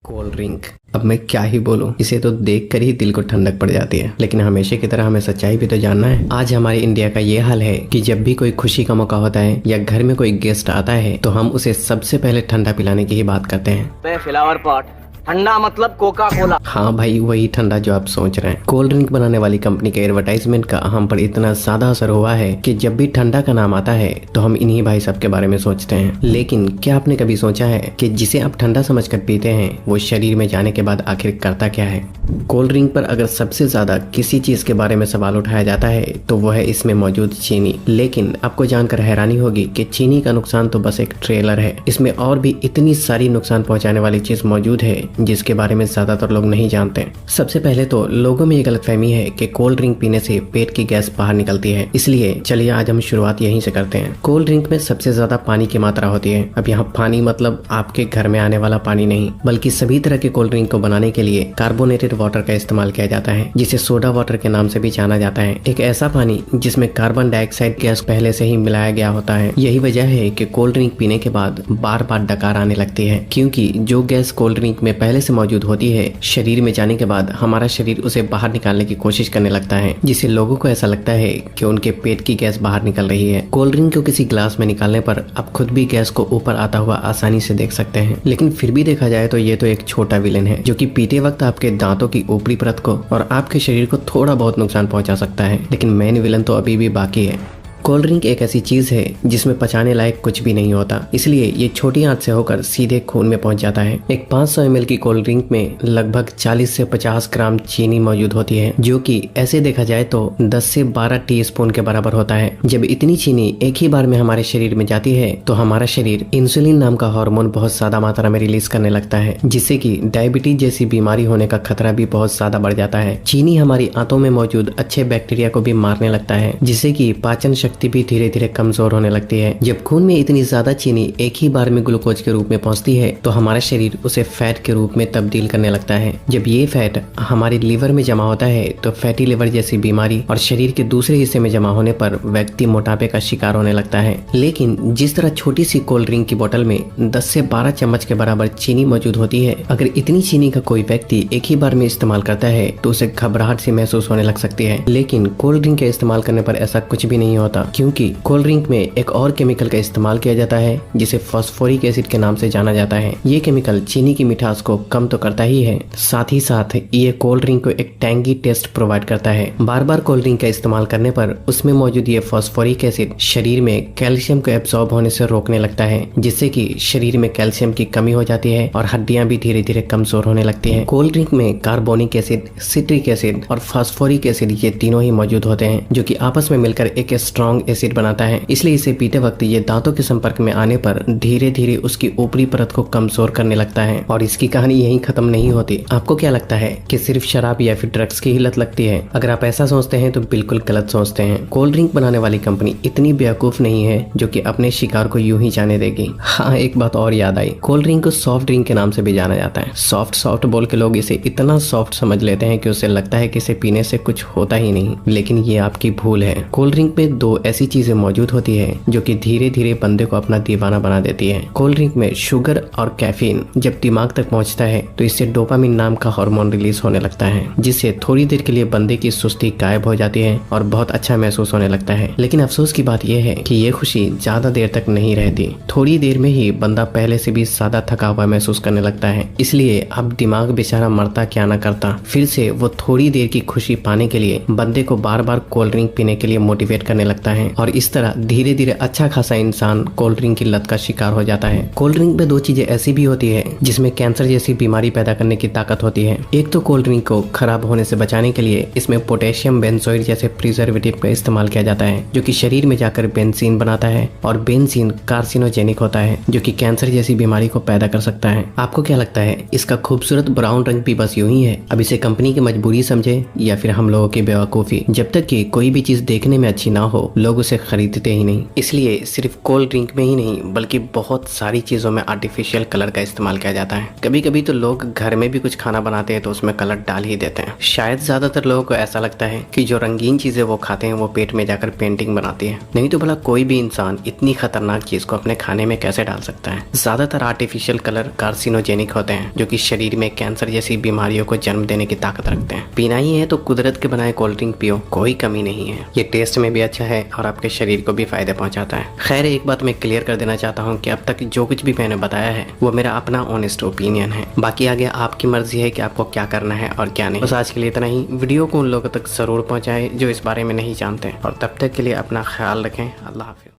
Cold drink. अब मैं क्या ही बोलूं, इसे तो देख कर ही दिल को ठंडक पड़ जाती है। लेकिन हमेशा की तरह हमें सच्चाई भी तो जानना है। आज हमारे इंडिया का ये हाल है कि जब भी कोई खुशी का मौका होता है या घर में कोई गेस्ट आता है तो हम उसे सबसे पहले ठंडा पिलाने की ही बात करते हैं। फ्लावर पॉट ठंडा मतलब कोका कोला। हाँ भाई, वही ठंडा जो आप सोच रहे हैं। कोल्ड ड्रिंक बनाने वाली कंपनी के एडवर्टाइजमेंट का हम पर इतना ज्यादा असर हुआ है कि जब भी ठंडा का नाम आता है तो हम इन्हीं भाई साहब के बारे में सोचते हैं। लेकिन क्या आपने कभी सोचा है कि जिसे आप ठंडा समझकर पीते हैं वो शरीर में जाने के बाद आखिर करता क्या है? कोल्ड ड्रिंक पर अगर सबसे ज्यादा किसी चीज के बारे में सवाल उठाया जाता है तो वह है इसमें मौजूद चीनी। लेकिन आपको जानकर हैरानी होगी कि चीनी का नुकसान तो बस एक ट्रेलर है। इसमें और भी इतनी सारी नुकसान पहुंचाने वाली चीज मौजूद है जिसके बारे में ज्यादातर लोग नहीं जानते। सबसे पहले तो लोगों में ये गलतफहमी है कि कोल्ड ड्रिंक पीने से पेट की गैस बाहर निकलती है। इसलिए चलिए आज हम शुरुआत यहीं से करते हैं। कोल्ड ड्रिंक में सबसे ज्यादा पानी की मात्रा होती है। अब यहाँ पानी मतलब आपके घर में आने वाला पानी नहीं, बल्कि सभी तरह के कोल्ड ड्रिंक को बनाने के लिए कार्बोनेटेड वाटर का इस्तेमाल किया जाता है, जिसे सोडा वाटर के नाम से भी जाना जाता है। एक ऐसा पानी जिसमें कार्बन डाइऑक्साइड गैस पहले से ही मिलाया गया होता है। यही वजह है कि कोल्ड ड्रिंक पीने के बाद बार बार डकार आने लगती है, क्योंकि जो गैस कोल्ड ड्रिंक में पहले से मौजूद होती है शरीर में जाने के बाद हमारा शरीर उसे बाहर निकालने की कोशिश करने लगता है, जिससे लोगों को ऐसा लगता है कि उनके पेट की गैस बाहर निकल रही है। कोल्ड ड्रिंक को किसी ग्लास में निकालने पर आप खुद भी गैस को ऊपर आता हुआ आसानी से देख सकते हैं। लेकिन फिर भी देखा जाए तो ये तो एक छोटा विलेन है जो कि पीते वक्त आपके दांतों की ऊपरी परत को और आपके शरीर को थोड़ा बहुत नुकसान पहुंचा सकता है। लेकिन मेन विलन तो अभी भी बाकी है। कोल्ड ड्रिंक एक ऐसी चीज है जिसमें पचाने लायक कुछ भी नहीं होता, इसलिए ये छोटी आंच से होकर सीधे खून में पहुंच जाता है। एक 500 ml की कोल्ड ड्रिंक में लगभग 40 से 50 ग्राम चीनी मौजूद होती है, जो कि ऐसे देखा जाए तो 10 से 12 टीस्पून के बराबर होता है। जब इतनी चीनी एक ही बार में हमारे शरीर में जाती है तो हमारा शरीर इंसुलिन नाम का हार्मोन बहुत ज्यादा मात्रा में रिलीज करने लगता है, जिससे कि डायबिटीज जैसी बीमारी होने का खतरा भी बहुत ज्यादा बढ़ जाता है। चीनी हमारी आंतों में मौजूद अच्छे बैक्टीरिया को भी मारने लगता है, जिससे कि पाचन शक्ति भी धीरे धीरे कमजोर होने लगती है। जब खून में इतनी ज्यादा चीनी एक ही बार में ग्लूकोज के रूप में पहुंचती है तो हमारा शरीर उसे फैट के रूप में तब्दील करने लगता है। जब ये फैट हमारे लीवर में जमा होता है तो फैटी लिवर जैसी बीमारी और शरीर के दूसरे हिस्से में जमा होने पर व्यक्ति मोटापे का शिकार होने लगता है। लेकिन जिस तरह छोटी सी कोल्ड ड्रिंक की बोतल में 10 से 12 चम्मच के बराबर चीनी मौजूद होती है, अगर इतनी चीनी का कोई व्यक्ति एक ही बार में इस्तेमाल करता है तो उसे घबराहट सी महसूस होने लग सकती है। लेकिन कोल्ड ड्रिंक के इस्तेमाल करने पर ऐसा कुछ भी नहीं होता, क्योंकि कोल्ड ड्रिंक में एक और केमिकल का इस्तेमाल किया जाता है जिसे फास्फोरिक एसिड के नाम से जाना जाता है। ये केमिकल चीनी की मिठास को कम तो करता ही है, साथ ही साथ ये कोल्ड ड्रिंक को एक टैंगी टेस्ट प्रोवाइड करता है। बार बार कोल्ड ड्रिंक का इस्तेमाल करने पर उसमें मौजूद ये फास्फोरिक एसिड शरीर में कैल्शियम को एब्सॉर्ब होने से रोकने लगता है, जिससे कि शरीर में कैल्शियम की कमी हो जाती है और हड्डियां भी धीरे धीरे कमजोर होने लगती हैं। कोल्ड ड्रिंक में कार्बोनिक एसिड, सिट्रिक एसिड और फास्फोरिक एसिड ये तीनों ही मौजूद होते हैं, जो कि आपस में मिलकर एक स्ट्रॉन्ग एसिड बनाता है। इसलिए इसे पीते वक्त ये दांतों के संपर्क में आने पर धीरे धीरे उसकी ऊपरी परत को कमजोर करने लगता है। और इसकी कहानी यहीं खत्म नहीं होती। आपको क्या लगता है कि सिर्फ शराब या फिर ड्रग्स की ही लत लगती है? अगर आप ऐसा सोचते हैं तो बिल्कुल गलत सोचते हैं। कोल्ड ड्रिंक बनाने वाली कंपनी इतनी बेवकूफ नहीं है जो कि अपने शिकार को यूं ही जाने देगी। हाँ, एक बात और याद आई, कोल्ड ड्रिंक को सॉफ्ट ड्रिंक के नाम से भी जाना जाता है। सॉफ्ट सॉफ्ट बोल के लोग इसे इतना सॉफ्ट समझ लेते हैं कि उसे लगता है कि इसे पीने से कुछ होता ही नहीं, लेकिन ये आपकी भूल है। कोल्ड ड्रिंक में दो ऐसी चीजें मौजूद होती है जो कि धीरे धीरे बंदे को अपना दीवाना बना देती है। कोल्ड ड्रिंक में शुगर और कैफीन जब दिमाग तक पहुंचता है तो इससे डोपामिन नाम का हार्मोन रिलीज होने लगता है, जिससे थोड़ी देर के लिए बंदे की सुस्ती गायब हो जाती है और बहुत अच्छा महसूस होने लगता है। लेकिन अफसोस की बात यह है कि ये खुशी ज्यादा देर तक नहीं रहती। थोड़ी देर में ही बंदा पहले से भी ज्यादा थका हुआ महसूस करने लगता है। इसलिए अब दिमाग बेचारा मरता क्या ना करता, फिर से वो थोड़ी देर की खुशी पाने के लिए बंदे को बार बार कोल्ड ड्रिंक पीने के लिए मोटिवेट करने लगता है। और इस तरह धीरे धीरे अच्छा खासा इंसान कोल्ड ड्रिंक की लत का शिकार हो जाता है। कोल्ड ड्रिंक में दो चीजें ऐसी भी होती है जिसमें कैंसर जैसी बीमारी पैदा करने की ताकत होती है। एक तो कोल्ड ड्रिंक को खराब होने से बचाने के लिए इसमें पोटेशियम बेंजोइड जैसे प्रिजर्वेटिव का इस्तेमाल किया जाता है, जो कि शरीर में जाकर बेंजीन बनाता है और बेंजीन कार्सिनोजेनिक होता है, जो कि कैंसर जैसी बीमारी को पैदा कर सकता है। आपको क्या लगता है इसका खूबसूरत ब्राउन रंग भी बस यूं ही है? अब इसे कंपनी की मजबूरी समझे या फिर हम लोगों की बेवकूफी? जब तक कि कोई भी चीज देखने में अच्छी ना हो लोग उसे खरीदते ही नहीं। इसलिए सिर्फ कोल्ड ड्रिंक में ही नहीं बल्कि बहुत सारी चीजों में आर्टिफिशियल कलर का इस्तेमाल किया जाता है। कभी कभी तो लोग घर में भी कुछ खाना बनाते हैं तो उसमें कलर डाल ही देते हैं। शायद ज्यादातर लोगों को ऐसा लगता है कि जो रंगीन चीजें वो खाते हैं वो पेट में जाकर पेंटिंग बनाती है। नहीं तो भला कोई भी इंसान इतनी खतरनाक चीज को अपने खाने में कैसे डाल सकता है। ज्यादातर आर्टिफिशियल कलर कार्सिनोजेनिक होते हैं जो कि शरीर में कैंसर जैसी बीमारियों को जन्म देने की ताकत रखते हैं। पीना ही है तो कुदरत के बनाए कोल्ड ड्रिंक पियो, कोई कमी नहीं है। ये टेस्ट में भी अच्छा है और आपके शरीर को भी फायदे पहुंचाता है। खैर एक बात मैं क्लियर कर देना चाहता हूँ कि अब तक जो कुछ भी मैंने बताया है वो मेरा अपना ऑनेस्ट ओपिनियन है। बाकी आगे आपकी मर्जी है कि आपको क्या करना है और क्या नहीं। बस आज के लिए इतना ही। वीडियो को उन लोगों तक जरूर पहुंचाए जो इस बारे में नहीं जानते और तब तक के लिए अपना ख्याल रखें। अल्लाह हाफिज।